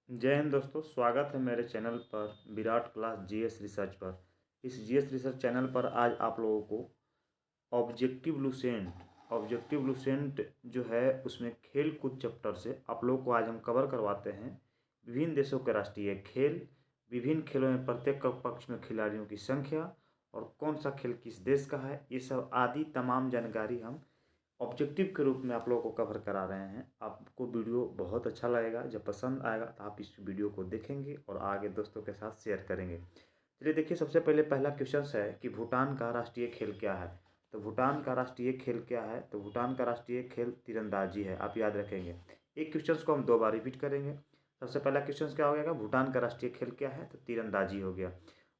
जय हिंद दोस्तों, स्वागत है मेरे चैनल पर विराट क्लास जीएस रिसर्च पर। इस जीएस रिसर्च चैनल पर आज आप लोगों को ऑब्जेक्टिव लुसेंट जो है उसमें खेल कूद चैप्टर से आप लोगों को आज हम कवर करवाते हैं विभिन्न देशों के राष्ट्रीय खेल, विभिन्न खेलों में प्रत्येक पक्ष में खिलाड़ियों की संख्या और कौन सा खेल किस देश का है, ये सब आदि तमाम जानकारी हम ऑब्जेक्टिव के रूप में आप लोगों को कवर करा रहे हैं। आपको वीडियो बहुत अच्छा लगेगा, जब पसंद आएगा तो आप इस वीडियो को देखेंगे और आगे दोस्तों के साथ शेयर करेंगे। चलिए देखिए, सबसे पहले पहला क्वेश्चन है कि भूटान का राष्ट्रीय खेल क्या है। तो भूटान का राष्ट्रीय खेल क्या है, तो भूटान का राष्ट्रीय खेल तीरंदाजी है। आप याद रखेंगे, एक क्वेश्चन को हम दो बार रिपीट करेंगे। सबसे पहला क्वेश्चन क्या हो गया, भूटान का राष्ट्रीय खेल क्या है, तो तीरंदाजी हो गया।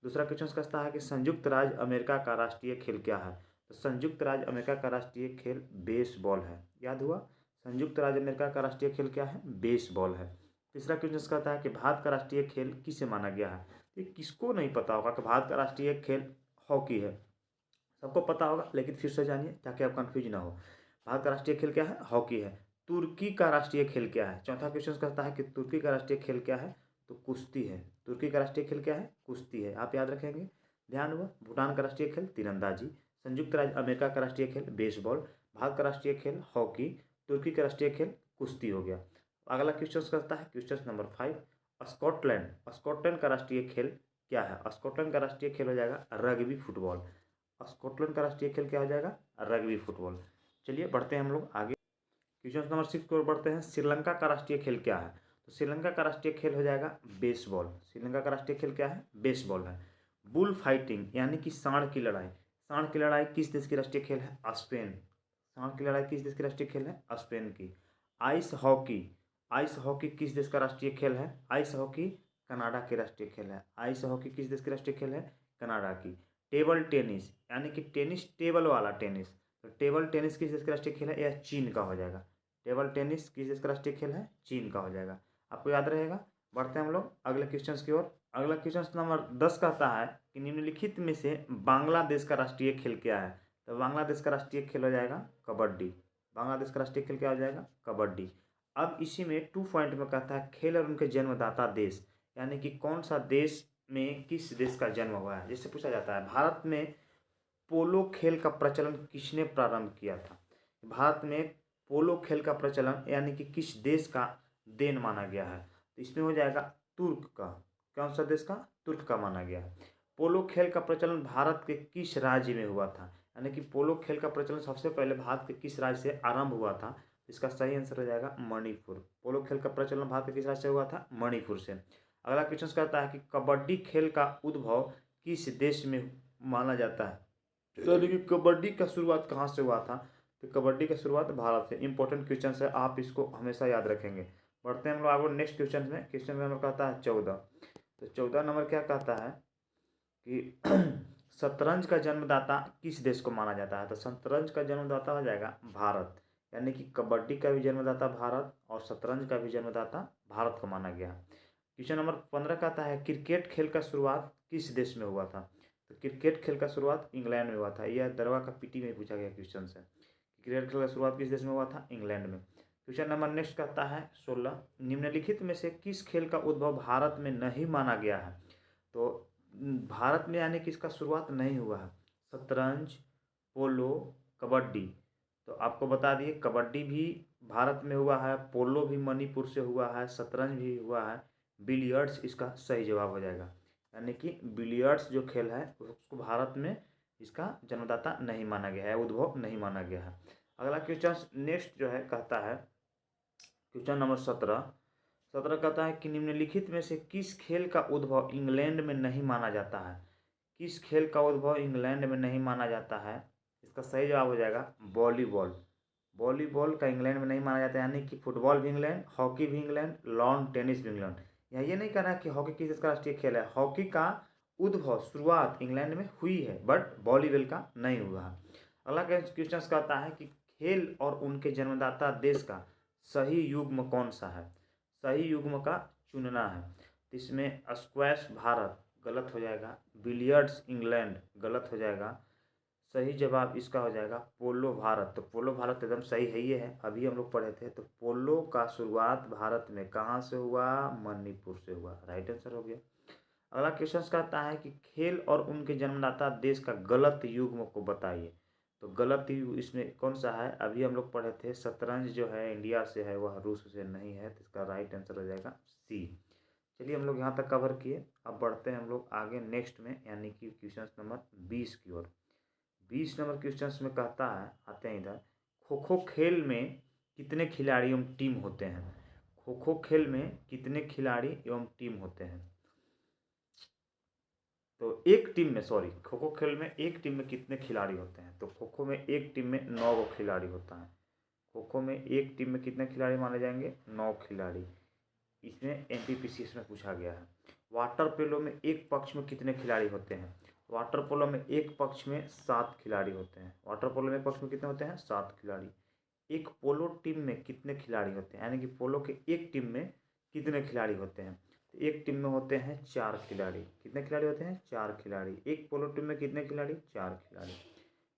दूसरा क्वेश्चन कहता है कि संयुक्त राज्य अमेरिका का राष्ट्रीय खेल क्या है। तो संयुक्त राज्य अमेरिका का राष्ट्रीय खेल बेसबॉल है। याद हुआ, संयुक्त राज्य अमेरिका का राष्ट्रीय खेल क्या है, बेसबॉल है। तीसरा क्वेश्चन कहता है कि भारत का राष्ट्रीय खेल किसे माना गया है। ये किसको नहीं पता होगा कि भारत का राष्ट्रीय खेल हॉकी है। सबको पता होगा, लेकिन फिर से जानिए ताकि आप कंफ्यूज ना हो। भारत का राष्ट्रीय खेल क्या है, हॉकी है। तुर्की का राष्ट्रीय खेल क्या है। चौथा क्वेश्चन कहता है कि तुर्की का राष्ट्रीय खेल क्या है, तो कुश्ती है। तुर्की का राष्ट्रीय खेल क्या है, कुश्ती है। आप याद रखेंगे, ध्यान हुआ। भूटान का राष्ट्रीय खेल तीरंदाजी, संयुक्त राज्य अमेरिका का राष्ट्रीय खेल बेसबॉल, भारत का राष्ट्रीय खेल हॉकी, तुर्की का राष्ट्रीय खेल कुश्ती हो गया। अगला क्वेश्चन कहता है क्वेश्चन नंबर 5, स्कॉटलैंड का राष्ट्रीय खेल क्या है। स्कॉटलैंड का राष्ट्रीय खेल हो जाएगा रग्बी फुटबॉल। स्कॉटलैंड का राष्ट्रीय खेल क्या हो जाएगा, रग्बी फुटबॉल। चलिए बढ़ते हैं हम लोग आगे। क्वेश्चन नंबर 6 की ओर बढ़ते हैं। श्रीलंका का राष्ट्रीय खेल क्या है। तो श्रीलंका का राष्ट्रीय खेल हो जाएगा बेसबॉल। श्रीलंका का राष्ट्रीय खेल क्या है, बेसबॉल है। बुल फाइटिंग यानी कि सांड की लड़ाई, सांड की लड़ाई किस देश की राष्ट्रीय खेल है, स्पेन। सांड की लड़ाई किस देश की राष्ट्रीय खेल है, स्पेन की। आइस हॉकी, आइस हॉकी किस देश का राष्ट्रीय खेल है, आइस हॉकी कनाडा की राष्ट्रीय खेल है। आइस हॉकी किस देश की राष्ट्रीय खेल है, कनाडा की। टेबल टेनिस यानी कि टेनिस टेबल वाला टेनिस, तो टेबल टेनिस किस देश का राष्ट्रीय खेल है, यह चीन का हो जाएगा। टेबल टेनिस किस देश का राष्ट्रीय खेल है, चीन का हो जाएगा। आपको याद रहेगा। बढ़ते हैं हम लोग अगले क्वेश्चन की ओर। अगला क्वेश्चन नंबर 10 कहता है कि निम्नलिखित में से बांग्लादेश का राष्ट्रीय खेल क्या है। तो बांग्लादेश का राष्ट्रीय खेल हो जाएगा कबड्डी। बांग्लादेश का राष्ट्रीय खेल क्या हो जाएगा, कबड्डी। अब इसी में 2 पॉइंट में कहता है खेल और उनके जन्मदाता देश, यानी कि कौन सा देश में किस देश का जन्म हुआ है। जैसे पूछा जाता है भारत में पोलो खेल का प्रचलन किसने प्रारंभ किया था। भारत में पोलो खेल का प्रचलन यानी कि किस देश का देन माना गया है, तो इसमें हो जाएगा तुर्क का। कौन सा देश का, तुर्क का माना गया है। पोलो खेल का प्रचलन भारत के किस राज्य में हुआ था, यानी कि पोलो खेल का प्रचलन सबसे पहले भारत के किस राज्य से आरंभ हुआ था। इसका सही आंसर हो जाएगा मणिपुर। पोलो खेल का प्रचलन भारत के किस राज्य से हुआ था, मणिपुर से। अगला क्वेश्चन कहता है कि कबड्डी खेल का उद्भव किस देश में माना जाता है। यानी कि कबड्डी का शुरुआत कहाँ से हुआ था, तो कबड्डी का शुरुआत भारत से। इंपॉर्टेंट क्वेश्चन है, आप इसको हमेशा याद रखेंगे। बढ़ते हैं हम लोग आगे नेक्स्ट क्वेश्चन में। क्वेश्चन नंबर कहता है 14। तो 14 नंबर क्या कहता है कि शतरंज का जन्मदाता किस देश को माना जाता है। तो शतरंज का जन्मदाता हो जाएगा भारत, यानी कि कबड्डी का भी जन्मदाता भारत और शतरंज का भी जन्मदाता भारत को माना गया। क्वेश्चन नंबर 15 कहता है क्रिकेट खेल का शुरुआत किस देश में हुआ था। तो क्रिकेट खेल का शुरुआत इंग्लैंड में हुआ था। यह दरवा का पीटी में पूछा गया क्वेश्चन है। क्रिकेट खेल का शुरुआत किस देश में हुआ था, इंग्लैंड में। क्वेश्चन नंबर नेक्स्ट कहता है 16, निम्नलिखित में से किस खेल का उद्भव भारत में नहीं माना गया है। तो भारत में यानी कि इसका शुरुआत नहीं हुआ है। शतरंज, पोलो, कबड्डी। तो आपको बता दिए कबड्डी भी भारत में हुआ है, पोलो भी मणिपुर से हुआ है, शतरंज भी हुआ है, बिलियर्ड्स इसका सही जवाब हो जाएगा। यानी कि बिलियर्ड्स जो खेल है उसको भारत में इसका जन्मदाता नहीं माना गया है, उद्भव नहीं माना गया है। अगला क्वेश्चन नेक्स्ट जो है कहता है क्वेश्चन नंबर 17 कहता है कि निम्नलिखित में से किस खेल का उद्भव इंग्लैंड में नहीं माना जाता है। किस खेल का उद्भव इंग्लैंड में नहीं माना जाता है, इसका सही जवाब हो जाएगा वॉलीबॉल। वॉलीबॉल का इंग्लैंड में नहीं माना जाता, यानी कि फुटबॉल भी इंग्लैंड, हॉकी भी इंग्लैंड, लॉन टेनिस भी इंग्लैंड। यहाँ ये नहीं कहना कि हॉकी किस देश का राष्ट्रीय खेल है। हॉकी का उद्भव शुरुआत इंग्लैंड में हुई है, बट वॉलीबॉल का नहीं हुआ है। अगला क्वेश्चन कहता है कि खेल और उनके जन्मदाता देश का सही युग्म कौन सा है। सही युग्म का चुनना है। तो इसमें स्क्वैश भारत गलत हो जाएगा, बिलियर्ड्स इंग्लैंड गलत हो जाएगा, सही जवाब इसका हो जाएगा पोलो भारत। तो पोलो भारत एकदम सही है, ये है, अभी हम लोग पढ़े थे। तो पोलो का शुरुआत भारत में कहाँ से हुआ? मणिपुर से हुआ, राइट आंसर हो गया। अगला क्वेश्चन कहता है कि खेल और उनके जन्मदाता देश का गलत युग्म को बताइए। तो गलत युग इसमें कौन सा है? अभी हम लोग पढ़े थे शतरंज जो है इंडिया से है, वह रूस से नहीं है, तो इसका राइट आंसर हो जाएगा सी। चलिए हम लोग यहाँ तक कवर किए, अब बढ़ते हैं हम लोग आगे नेक्स्ट में, यानी कि क्वेश्चन नंबर 20 की ओर। 20 नंबर क्वेश्चन में कहता है, आते हैं इधर, खो खो खेल में कितने खिलाड़ी एवं टीम होते हैं? खो खो खेल में कितने खिलाड़ी एवं टीम होते हैं? तो एक टीम में, सॉरी, खो खो खेल में एक टीम में कितने खिलाड़ी होते हैं? तो खो खो में एक टीम में 9 गो खिलाड़ी होता है। खो खो में एक टीम में कितने खिलाड़ी माने जाएंगे? 9 खिलाड़ी। इसमें एनटीपीसी में पूछा गया है। वाटर पोलो में एक पक्ष में कितने खिलाड़ी होते हैं? वाटर पोलो में एक पक्ष में 7 खिलाड़ी होते हैं। वाटर पोलो में एक पक्ष में कितने होते हैं? 7 खिलाड़ी। एक पोलो टीम में कितने खिलाड़ी होते हैं, यानी कि पोलो के एक टीम में कितने खिलाड़ी होते हैं? तो एक टीम में होते हैं 4 खिलाड़ी। कितने खिलाड़ी होते हैं? 4 खिलाड़ी। एक पोलो टीम में कितने खिलाड़ी? 4 खिलाड़ी।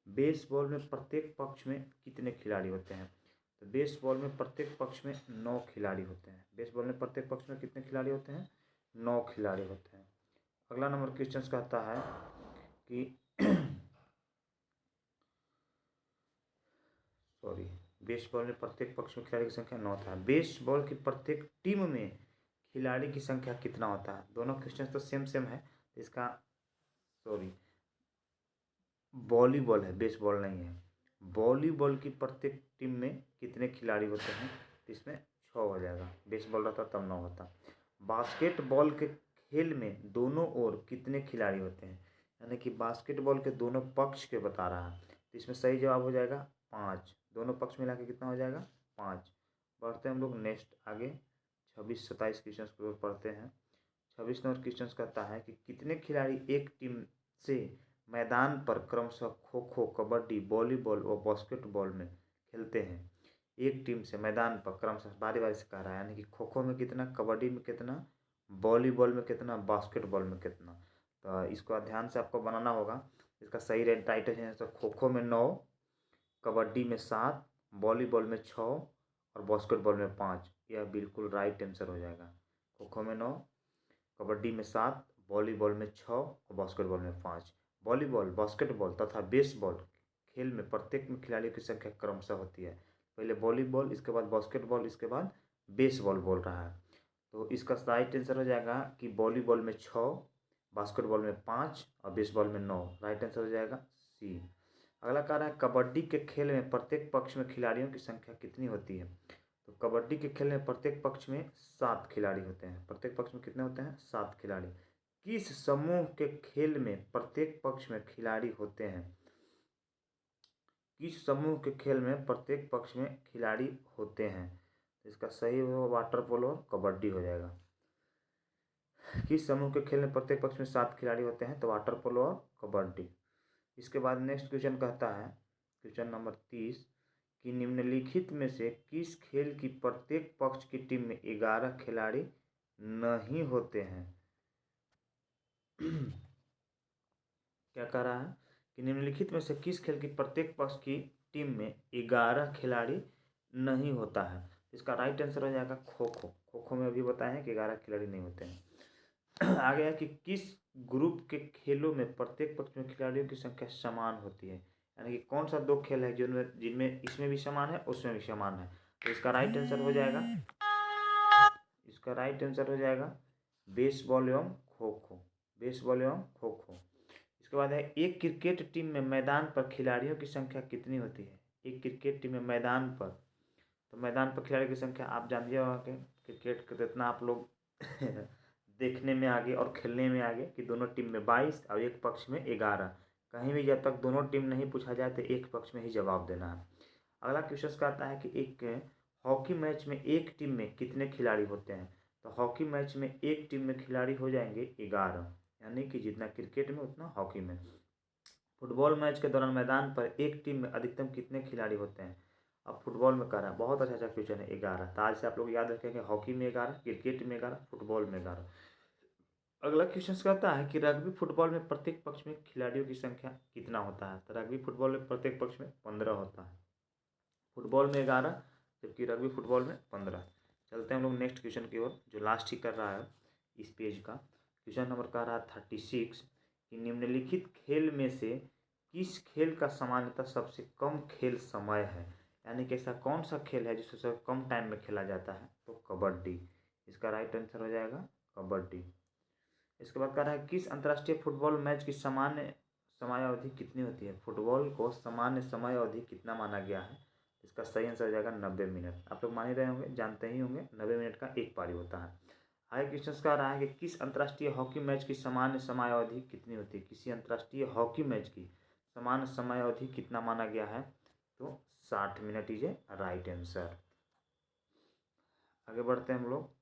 बेसबॉल में प्रत्येक पक्ष में कितने खिलाड़ी होते हैं? तो बेसबॉल में प्रत्येक पक्ष में 9 खिलाड़ी होते हैं। बेसबॉल में प्रत्येक पक्ष में कितने खिलाड़ी होते हैं? 9 खिलाड़ी होते हैं। अगला नंबर क्वेश्चन कहता है कि सॉरी, बेसबॉल में प्रत्येक पक्ष में खिलाड़ी की संख्या 9 होता है। बेसबॉल की प्रत्येक टीम में खिलाड़ी की संख्या कितना होता है? दोनों क्वेश्चन तो सेम सेम है, इसका सॉरी, वॉलीबॉल है, बेसबॉल नहीं है। वॉलीबॉल की प्रत्येक टीम में कितने खिलाड़ी होते हैं? तो इसमें 6 हो जाएगा। बेसबॉल रहता तब 9 होता। बास्केटबॉल के खेल में दोनों ओर कितने खिलाड़ी होते हैं? यानी कि बास्केटबॉल के दोनों पक्ष के बता रहा है, तो इसमें सही जवाब हो जाएगा 5। दोनों पक्ष मिला के कितना हो जाएगा? 5। बढ़ते हैं हम लोग नेक्स्ट आगे 26-27 क्वेश्चन को पढ़ते हैं। 26 नंबर क्वेश्चन कहता है कि कितने खिलाड़ी एक टीम से मैदान पर क्रमशः खो खो, कबड्डी, वॉलीबॉल और बास्केटबॉल में खेलते हैं? एक टीम से मैदान पर क्रमशः बारी बारी से कह रहा है, यानी कि खो खो में कितना, कबड्डी में कितना, वॉलीबॉल में कितना, बास्केटबॉल में कितना। तो इसको ध्यान से आपको बनाना होगा। इसका सही राइट है तो खो खो में 9, कबड्डी में 7, वॉलीबॉल में 6 और बास्केटबॉल में 5। यह बिल्कुल राइट आंसर हो जाएगा। खो खो में 9, कबड्डी में 7, वॉलीबॉल में 6 और बास्केटबॉल में 5। वॉलीबॉल, बास्केटबॉल तथा बेसबॉल खेल में प्रत्येक में खिलाड़ियों की संख्या क्रमशः होती है। पहले वॉलीबॉल, इसके बाद बास्केटबॉल, इसके बाद बेसबॉल बोल रहा है। तो इसका राइट आंसर हो जाएगा कि वॉलीबॉल में 6, बास्केटबॉल में 5 और बेसबॉल में 9। राइट आंसर हो जाएगा सी। अगला कह रहा है कबड्डी के खेल में प्रत्येक पक्ष में खिलाड़ियों की संख्या कितनी होती है? तो कबड्डी के खेल में प्रत्येक पक्ष में 7 खिलाड़ी होते हैं। प्रत्येक पक्ष में कितने होते हैं? 7 खिलाड़ी। किस समूह के खेल में प्रत्येक पक्ष में खिलाड़ी होते हैं? किस समूह के खेल में प्रत्येक पक्ष में खिलाड़ी होते हैं? इसका सही हो वाटर पोलो और कबड्डी हो जाएगा। किस समूह के खेल में प्रत्येक पक्ष में 7 खिलाड़ी होते हैं? तो वाटर पोलो और कबड्डी। इसके बाद नेक्स्ट क्वेश्चन कहता है, क्वेश्चन नंबर 30, कि निम्नलिखित में से किस खेल की प्रत्येक पक्ष की टीम में 11 खिलाड़ी नहीं होते हैं? क्या कह रहा है कि निम्नलिखित में से किस खेल की प्रत्येक पक्ष की टीम में 11 खिलाड़ी नहीं होता है? इसका राइट आंसर हो जाएगा खो खो। खो खो में अभी बताए हैं कि 11 खिलाड़ी नहीं होते हैं। आगे है कि किस ग्रुप के खेलों में प्रत्येक पक्ष में खिलाड़ियों की संख्या समान होती है? यानी कि कौन सा 2 खेल है जिनमें इसमें भी समान है, उसमें भी समान है? तो इसका राइट आंसर हो जाएगा, इसका राइट आंसर हो जाएगा बेसबॉल एवं खो खो। बेसबॉल एवं खो खो। इसके बाद है एक क्रिकेट टीम में मैदान पर खिलाड़ियों की संख्या कितनी होती है? एक क्रिकेट टीम में मैदान पर, तो मैदान पर खिलाड़ियों की संख्या आप जानते होगा कि क्रिकेट का जितना आप लोग देखने में आगे और खेलने में आगे कि दोनों टीम में 22 और एक पक्ष में 11। कहीं भी जब तक दोनों टीम नहीं पूछा जाए तो एक पक्ष में ही जवाब देना है। अगला क्वेश्चन का आता है कि एक हॉकी मैच में एक टीम में कितने खिलाड़ी होते हैं? तो हॉकी मैच में एक टीम में खिलाड़ी हो जाएंगे 11, यानी कि जितना क्रिकेट में उतना हॉकी में। फुटबॉल मैच के दौरान मैदान पर एक टीम में अधिकतम कितने खिलाड़ी होते हैं? अब फुटबॉल में कह रहा है, बहुत अच्छा क्वेश्चन है, 11। तो आज से आप लोग याद रखेंगे, हॉकी में 11, क्रिकेट में 11, फुटबॉल में 11। अगला क्वेश्चन कहता है कि रग्बी फुटबॉल में प्रत्येक पक्ष में खिलाड़ियों की संख्या कितना होता है। तो रग्बी फुटबॉल में प्रत्येक पक्ष में 15 होता है, फुटबॉल में 11, जबकि रग्बी फुटबॉल में 15। चलते हैं हम लोग नेक्स्ट क्वेश्चन की ओर, जो लास्ट ही कर रहा है इस पेज का। क्वेश्चन नंबर कह रहा है 36 कि निम्नलिखित खेल में से किस खेल का सामान्यतः सबसे कम खेल समय है। यानी कि ऐसा कौन सा खेल है जिसको सबसे कम टाइम में खेला जाता है। तो कबड्डी, इसका राइट आंसर हो जाएगा कबड्डी। इसके बाद कह रहा है किस अंतर्राष्ट्रीय फुटबॉल मैच की सामान्य समयावधि कितनी होती है। फुटबॉल को सामान्य समय अवधि कितना माना गया है। इसका सही आंसर हो जाएगा 90 मिनट। आप लोग मान ही रहे होंगे, जानते ही होंगे, 90 मिनट का एक पारी होता है। आगे क्वेश्चन कह रहा है कि किस अंतर्राष्ट्रीय हॉकी मैच की सामान्य समयावधि कितनी होती है। किसी अंतर्राष्ट्रीय हॉकी मैच की सामान्य समयावधि कितना माना गया है। तो 60 minute is a right answer. आगे बढ़ते हैं हम लोग।